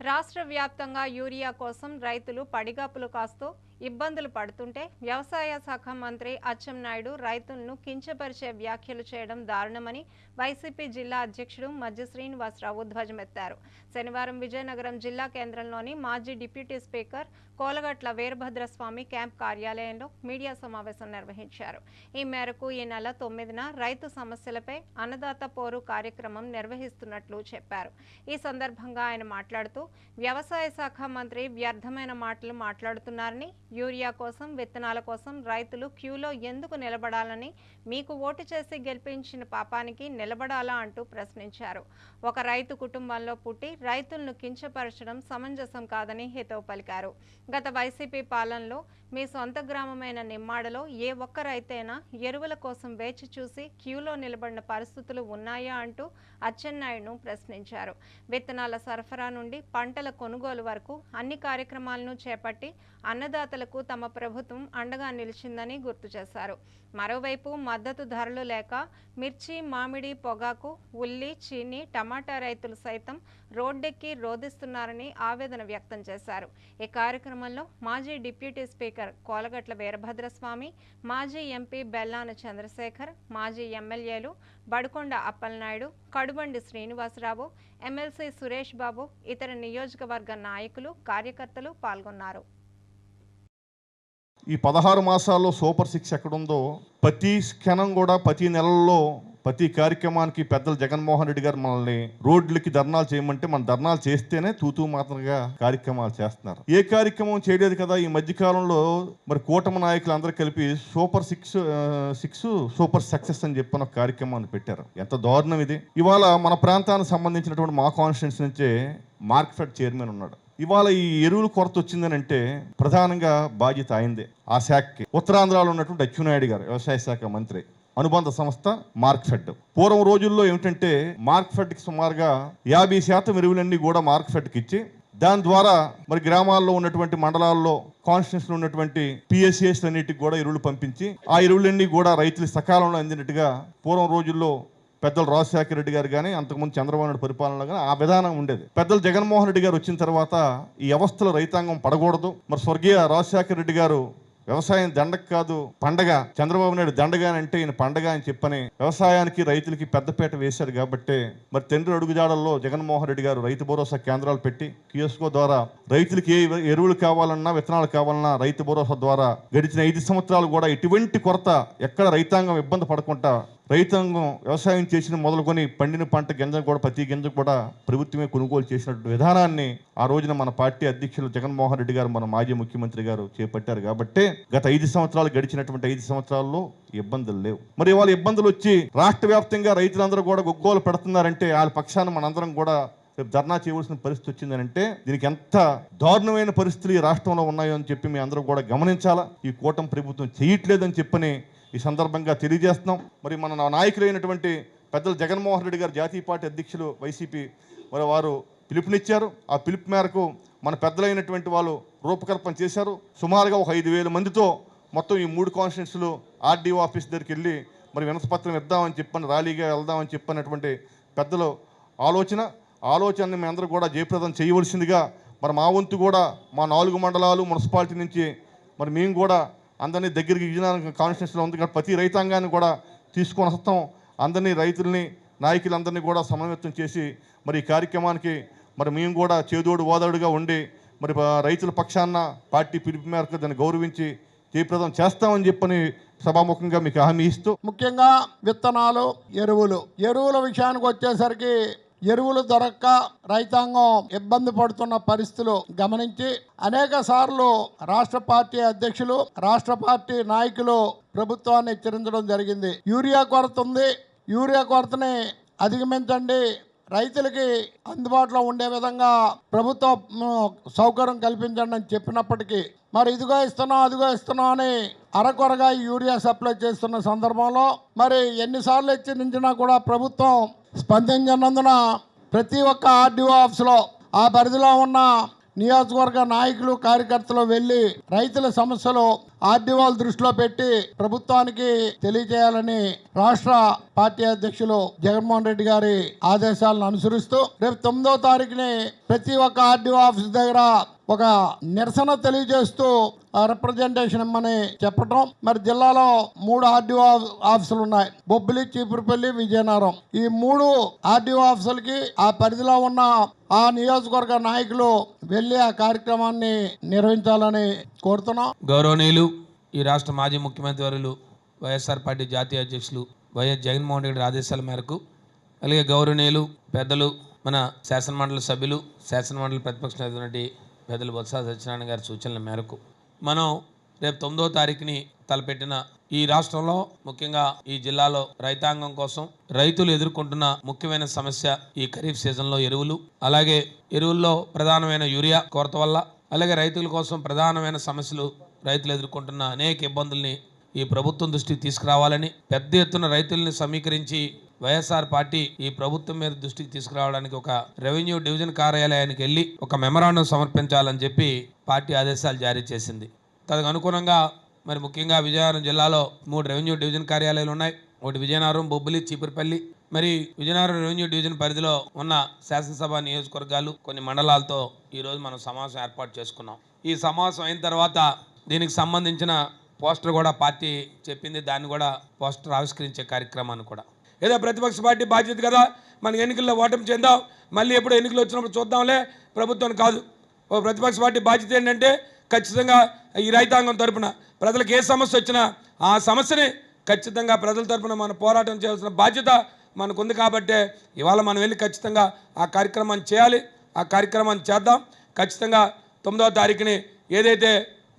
రాష్ట్ర వ్యాప్తంగా యూరియా కోసం రైతులు పడిగాపులు కాస్తూ ఇబ్బందులు పడుతుంటే వ్యవసాయ శాఖ మంత్రి అచ్చెన్నాయుడు రైతులను కించపరిచే వ్యాఖ్యలు చేయడం దారుణమని వైసీపీ జిల్లా అధ్యక్షుడు మజ్జి శ్రీనివాసరావు ధ్వజమెత్తారు. శనివారం విజయనగరం జిల్లా కేంద్రంలోని మాజీ deputy speaker Kolagatla Veerabhadraswamy camp కార్యాలయంలో మీడియా సమావేశం నిర్వహించారు. ఈ మేరకు ఈ నెల 9న రైతు సమస్యలపై అన్నదాత పోరు కార్యక్రమం నిర్వహిస్తున్నట్లు చెప్పారు. ఈ సందర్భంగా ఆయన మాట్లాడుతూ వ్యవసాయ శాఖ మంత్రి వ్యర్థమైన మాటలు మాట్లాడుతున్నారని, యూరియా కోసం విత్తనాల కోసం రైతులు క్యూలో ఎందుకు నిలబడాలని, మీకు ఓటు చేసి గెలిపించిన పాపానికి నిలబడాలా అంటూ ప్రశ్నించారు. ఒక రైతు కుటుంబంలో పుట్టి రైతులను కించపరచడం సమంజసం కాదని హితవు పలికారు. గత వైసీపీ పాలనలో మీ సొంత గ్రామమైన నిమ్మాడలో ఏ ఒక్క రైతైనా ఎరువుల కోసం వేచి చూసి క్యూలో నిలబడిన పరిస్థితులు ఉన్నాయా అంటూ అచ్చెన్నాయుడును ప్రశ్నించారు. విత్తనాల సరఫరా నుండి పంటల కొనుగోలు వరకు అన్ని కార్యక్రమాలను చేపట్టి అన్నదాతలకు తమ ప్రభుత్వం అండగా నిలిచిందని గుర్తు చేశారు. మరోవైపు మద్దతు ధరలు లేక మిర్చి, మామిడి, పొగాకు, ఉల్లి, చీని, టమాటా రైతులు సైతం రోడ్డెక్కి రోధిస్తున్నారని ఆవేదన వ్యక్తం చేశారు. ఈ కార్యక్రమంలో మాజీ డిప్యూటీ స్పీకర్ కోలగట్ల వీరభద్రస్వామి, మాజీ ఎంపీ బెల్లాన చంద్రశేఖర్, మాజీ ఎమ్మెల్యేలు బడుకొండ అప్పలనాయుడు, కడుబండి శ్రీనివాసరావు, ఎమ్మెల్సీ సురేష్ బాబు, ఇతర నియోజకవర్గ నాయకులు, కార్యకర్తలు పాల్గొన్నారు. ఈ 16 మాసాల్లో సూపర్ 6 ఎక్కడుందో ప్రతి క్షణం కూడా ప్రతి నెలల్లో ప్రతి కార్యక్రమానికి పెద్దలు జగన్మోహన్ రెడ్డి గారు మనల్ని రోడ్లకి ధర్నాలు చేయమంటే మన ధర్నాలు చేస్తేనే తూతూ మాత్రంగా కార్యక్రమాలు చేస్తున్నారు. ఏ కార్యక్రమం చేయలేదు కదా. ఈ మధ్యకాలంలో మరి కూటమి నాయకులు అందరూ కలిపి సూపర్ 6 సూపర్ సక్సెస్ అని చెప్పిన ఒక కార్యక్రమాన్ని పెట్టారు. ఎంత దారుణం ఇది. ఇవాళ మన ప్రాంతానికి సంబంధించినటువంటి మా కాన్స్టిట్యున్సీ నుంచే మార్కెట్ చైర్మన్ ఉన్నాడు. ఇవాళ ఈ ఎరువుల కొరత వచ్చిందని అంటే ప్రధానంగా బాధ్యత అయిందే ఆ శాఖకి. ఉత్తరాంధ్రలో ఉన్నటువంటి అచ్చెన్నాయుడు గారు వ్యవసాయ శాఖ మంత్రి, అనుబంధ సంస్థ మార్క్ఫెడ్. పూర్వం రోజుల్లో ఏమిటంటే మార్క్ఫెడ్కి సుమారుగా 50% ఎరువులన్నీ కూడా మార్క్ఫెడ్కి ఇచ్చి దాని ద్వారా మరి గ్రామాల్లో ఉన్నటువంటి మండలాల్లో కాన్స్టిట్యూన్సీలో ఉన్నటువంటి పిఎస్సిఎస్ అన్నిటికి కూడా ఎరువులు పంపించి ఆ ఎరువులన్నీ కూడా రైతులు సకాలంలో అందినట్టుగా పూర్వం రోజుల్లో పెద్దలు రాజశేఖర రెడ్డి గారు కానీ అంతకుముందు చంద్రబాబు నాయుడు పరిపాలనలో కానీ ఆ విధానం ఉండేది. పెద్దలు జగన్మోహన్ రెడ్డి గారు వచ్చిన తర్వాత ఈ వ్యవస్థలో రైతాంగం పడకూడదు. మరి స్వర్గీయ రాజశేఖర రెడ్డి గారు వ్యవసాయం దండగ కాదు పండగ, చంద్రబాబు నాయుడు దండగా అంటే ఈయన పండగ అని చెప్పని వ్యవసాయానికి రైతులకి పెద్దపీట వేశారు. కాబట్టి మరి తండ్రి అడుగుజాడల్లో జగన్మోహన్ రెడ్డి గారు రైతు భరోసా కేంద్రాలు పెట్టి కియోస్కో ద్వారా రైతులకి ఏ ఎరువులు కావాలన్నా విత్తనాలు కావాలన్నా రైతు భరోసా ద్వారా గడిచిన 5 సంవత్సరాలు కూడా ఎటువంటి కొరత ఎక్కడ రైతాంగం ఇబ్బంది పడకుండా రైతాంగం వ్యవసాయం చేసిన మొదలుకొని పండిన పంట గింజ కూడా ప్రతి గింజ కూడా ప్రభుత్వమే కొనుగోలు చేసినటువంటి విధానాన్ని ఆ రోజున మన పార్టీ అధ్యక్షులు జగన్మోహన్ రెడ్డి గారు, మన మాజీ ముఖ్యమంత్రి గారు చేపట్టారు. కాబట్టి గత 5 సంవత్సరాలు గడిచినటువంటి 5 సంవత్సరాల్లో ఇబ్బందులు లేవు. మరి వాళ్ళ ఇబ్బందులు వచ్చి రాష్ట్ర వ్యాప్తంగా రైతులందరూ కూడా గొగ్గోలు పెడుతున్నారంటే వాళ్ళ పక్షాన మనందరం కూడా రేపు ధర్నా చేయవలసిన పరిస్థితి వచ్చిందనంటే దీనికి ఎంత దారుణమైన పరిస్థితులు ఈ రాష్ట్రంలో ఉన్నాయో అని చెప్పి మీ అందరూ కూడా గమనించాలా. ఈ కూటమి ప్రభుత్వం చేయట్లేదని చెప్పని ఈ సందర్భంగా తెలియజేస్తున్నాం. మరి మన నాయకులైనటువంటి పెద్దలు జగన్మోహన్ రెడ్డి గారు జాతీయ పార్టీ అధ్యక్షులు వైసీపీ మరి వారు పిలుపునిచ్చారు. ఆ పిలుపు మేరకు మన పెద్దలైనటువంటి వాళ్ళు రూపకల్పన చేశారు. సుమారుగా ఒక 5,000 మందితో మొత్తం ఈ 3 కాన్స్టిట్యున్సీలు ఆర్డీఓ ఆఫీస్ దగ్గరికి వెళ్ళి మరి వినతిపత్రం ఇద్దామని చెప్పని ర్యాలీగా వెళ్దామని చెప్పినటువంటి పెద్దలు ఆలోచనని మీ అందరూ కూడా జయప్రదం చేయవలసిందిగా మరి మా వంతు కూడా మా 4 మండలాలు మున్సిపాలిటీ నుంచి మరి మేము కూడా అందరినీ దగ్గరికి విజయనగరం కాన్స్టిట్యున్సీలో ఉంది కాబట్టి ప్రతి రైతాంగాన్ని కూడా తీసుకొని వస్తాం. అందరినీ రైతుల్ని నాయకులందరినీ కూడా సమన్వయం చేసి మరి ఈ కార్యక్రమానికి మరి మేము కూడా చేదోడు ఓదాడుగా ఉండి మరి రైతుల పక్షాన పార్టీ పిలుపు మేరకు దాన్ని గౌరవించి జయప్రదం చేస్తామని చెప్పని సభాముఖంగా మీకు హామీ ఇస్తూ, ముఖ్యంగా విత్తనాలు, ఎరువుల విషయానికి వచ్చేసరికి ఎరువులు దొరక్క రైతాంగం ఇబ్బంది పడుతున్న పరిస్థితులు గమనించి అనేక సార్లు రాష్ట్ర పార్టీ అధ్యక్షులు, రాష్ట్ర పార్టీ నాయకులు ప్రభుత్వాన్ని హెచ్చరించడం జరిగింది. యూరియా కొరత ఉంది, యూరియా కొరతని అధిగమించండి, రైతులకి అందుబాటులో ఉండే విధంగా ప్రభుత్వం సౌకర్యం కల్పించండి అని చెప్పినప్పటికీ మరి ఇదిగో ఇస్తున్నాం అని అరకొరగా యూరియా సప్లై చేస్తున్న సందర్భంలో మరి ఎన్నిసార్లు హెచ్చరించినా కూడా ప్రభుత్వం స్పందించినందున ప్రతి ఒక్క ఆర్డీఓ ఆఫీస్లో ఆ పరిధిలో ఉన్న నియోజకవర్గ నాయకులు కార్యకర్తలు వెళ్ళి రైతుల సమస్యలు ఆర్డీఓల దృష్టిలో పెట్టి ప్రభుత్వానికి తెలియజేయాలని రాష్ట్ర పార్టీ అధ్యక్షులు జగన్మోహన్ రెడ్డి గారి ఆదేశాలను అనుసరిస్తూ రేపు 9వ తారీఖుని ప్రతి ఒక్క ఆర్డీఓ ఆఫీస్ దగ్గర ఒక నిరసన తెలియజేస్తూ రిప్రజెంటేషన్ ఇమ్మని చెప్పడం. మరి జిల్లాలో 3 ఆర్డీఓ ఆఫీసులు ఉన్నాయి, బొబ్బిలి, చీపురుపల్లి, విజయనగరం. ఈ 3 ఆర్డీఓ ఆఫీసులకి ఆ పరిధిలో ఉన్న ఆ నియోజకవర్గ నాయకులు వెళ్ళి ఆ కార్యక్రమాన్ని నిర్వహించాలని కోరుతున్నాం. గౌరవనీయులు ఈ రాష్ట్ర మాజీ ముఖ్యమంత్రి వర్యులు వైఎస్ఆర్ పార్టీ జాతీయ అధ్యక్షులు వైఎస్ జగన్మోహన్ రెడ్డి ఆదేశాల మేరకు, అలాగే గౌరవనీయులు పెద్దలు మన శాసనమండలి సభ్యులు, శాసనమండలి ప్రతిపక్ష నేత పెద్దలు బొత్స సత్యనారాయణ గారి సూచనల మేరకు మనం రేపు 9వ తారీఖుని తలపెట్టిన ఈ రాష్ట్రంలో, ముఖ్యంగా ఈ జిల్లాలో రైతాంగం కోసం రైతులు ఎదుర్కొంటున్న ముఖ్యమైన సమస్య ఈ ఖరీఫ్ సీజన్లో ఎరువులు, అలాగే ఎరువుల్లో ప్రధానమైన యూరియా కొరత వల్ల, అలాగే రైతుల కోసం ప్రధానమైన సమస్యలు, రైతులు ఎదుర్కొంటున్న అనేక ఇబ్బందుల్ని ఈ ప్రభుత్వం దృష్టికి తీసుకురావాలని, పెద్ద ఎత్తున రైతుల్ని సమీకరించి వైఎస్ఆర్ పార్టీ ఈ ప్రభుత్వం మీద దృష్టికి తీసుకురావడానికి ఒక రెవెన్యూ డివిజన్ కార్యాలయానికి వెళ్ళి ఒక మెమరాండం సమర్పించాలని చెప్పి పార్టీ ఆదేశాలు జారీ చేసింది. తదకు అనుగుణంగా మరి ముఖ్యంగా విజయనగరం జిల్లాలో 3 రెవెన్యూ డివిజన్ కార్యాలయాలు ఉన్నాయి. ఒకటి విజయనగరం, బొబ్బిలి, చీపురుపల్లి. మరి విజయనగరం రెవెన్యూ డివిజన్ పరిధిలో ఉన్న శాసనసభ నియోజకవర్గాలు, కొన్ని మండలాలతో ఈరోజు మనం సమావేశం ఏర్పాటు చేసుకున్నాం. ఈ సమావేశం అయిన తర్వాత దీనికి సంబంధించిన పోస్టర్ కూడా పార్టీ చెప్పింది, దాన్ని కూడా పోస్టర్ ఆవిష్కరించే కార్యక్రమాన్ని కూడా ఏదో ప్రతిపక్ష పార్టీ బాధ్యత కదా, మనకి ఎన్నికల్లో ఓటమి చెందాం, మళ్ళీ ఎప్పుడు ఎన్నికలు వచ్చినప్పుడు చూద్దాంలే, ప్రభుత్వం కాదు. ఓ ప్రతిపక్ష పార్టీ బాధ్యత ఏంటంటే ఖచ్చితంగా ఈ రైతాంగం తరపున ప్రజలకు ఏ సమస్య వచ్చినా ఆ సమస్యని ఖచ్చితంగా ప్రజల తరపున మనం పోరాటం చేయాల్సిన బాధ్యత మనకుంది. కాబట్టే ఇవాళ మనం వెళ్ళి ఖచ్చితంగా ఆ కార్యక్రమాన్ని చేయాలి, ఆ కార్యక్రమాన్ని చేద్దాం. ఖచ్చితంగా 9వ తారీఖుని ఏదైతే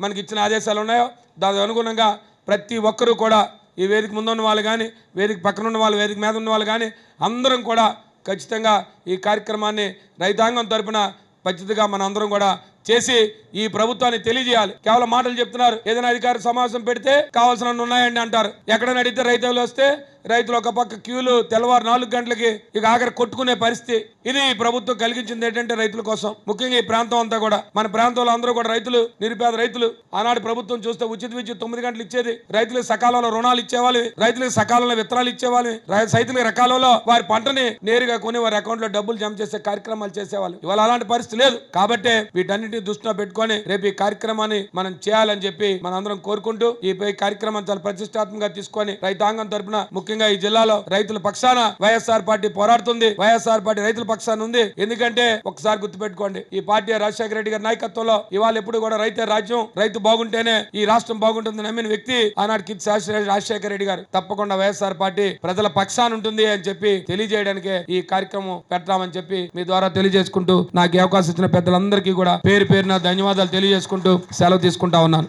మనకి ఇచ్చిన ఆదేశాలు ఉన్నాయో దానికి అనుగుణంగా ప్రతి ఒక్కరూ కూడా, ఈ వేదిక ముందు ఉన్న వాళ్ళు కానీ, వేదిక పక్కన ఉన్న వాళ్ళు, వేదిక మీద ఉన్న వాళ్ళు కానీ అందరం కూడా ఖచ్చితంగా ఈ కార్యక్రమాన్ని రైతాంగం తరపున బాధ్యతగా మన అందరం కూడా చేసి ఈ ప్రభుత్వాన్ని తెలియజేయాలి. కేవలం మాటలు చెప్తున్నారు. ఏదైనా అధికార సమావేశం పెడితే కావాల్సిన ఉన్నాయండి అంటారు. ఎక్కడైనా అడిగితే రైతులు వస్తే రైతులు ఒక పక్క క్యూలు తెల్లవారు 4 గంటలకి ఇక ఆఖరి కొట్టుకునే పరిస్థితి. ఇది ప్రభుత్వం కలిగించింది ఏంటంటే రైతుల కోసం, ముఖ్యంగా ఈ ప్రాంతం అంతా కూడా, మన ప్రాంతంలో అందరూ కూడా రైతులు, నిరుపేద రైతులు. ఆనాడు ప్రభుత్వం చూస్తే ఉచిత విద్యుత్ 9 గంటలు ఇచ్చేది, రైతులకు సకాలంలో రుణాలు ఇచ్చేవాళ్ళు, రైతులకు సకాలంలో విత్తనాలు ఇచ్చేవాళ్ళు, రైతులకు రకాలలో వారి పంటని నేరుగా కొని వారి అకౌంట్ లో డబ్బులు జమ చేసే కార్యక్రమాలు చేసేవాళ్ళు. ఇవాళ అలాంటి పరిస్థితి లేదు. కాబట్టి వీటన్నిటిని దృష్టిలో పెట్టుకొని రేపు ఈ కార్యక్రమాన్ని మనం చేయాలని చెప్పి మనందరం కోరుకుంటూ, ఈ కార్యక్రమం చాలా ప్రతిష్టాత్మకంగా తీసుకొని రైతాంగం తరపున, ముఖ్యంగా ఈ జిల్లాలో రైతుల పక్షాన వైఎస్ఆర్ పార్టీ పోరాడుతుంది. వైఎస్ఆర్ పార్టీ రైతుల పక్షాన ఉంది. ఎందుకంటే ఒకసారి గుర్తుపెట్టుకోండి, ఈ పార్టీ రాజశేఖర రెడ్డి గారి నాయకత్వంలో ఇవాళ ఎప్పుడు కూడా రైతే రాజ్యం, రైతు బాగుంటేనే ఈ రాష్ట్రం బాగుంటుంది నమ్మిన వ్యక్తి ఆనాడు కిట్ రాజశేఖర రెడ్డి గారు. తప్పకుండా వైఎస్ఆర్ పార్టీ ప్రజల పక్షాన ఉంటుంది అని చెప్పి తెలియజేయడానికే ఈ కార్యక్రమం పెట్టామని చెప్పి మీ ద్వారా తెలియజేసుకుంటూ, నాకు అవకాశం ఇచ్చిన పెద్దలందరికీ కూడా పేరు పేరున ధన్యవాదాలు తెలియజేసుకుంటూ సెలవు తీసుకుంటా ఉన్నాను.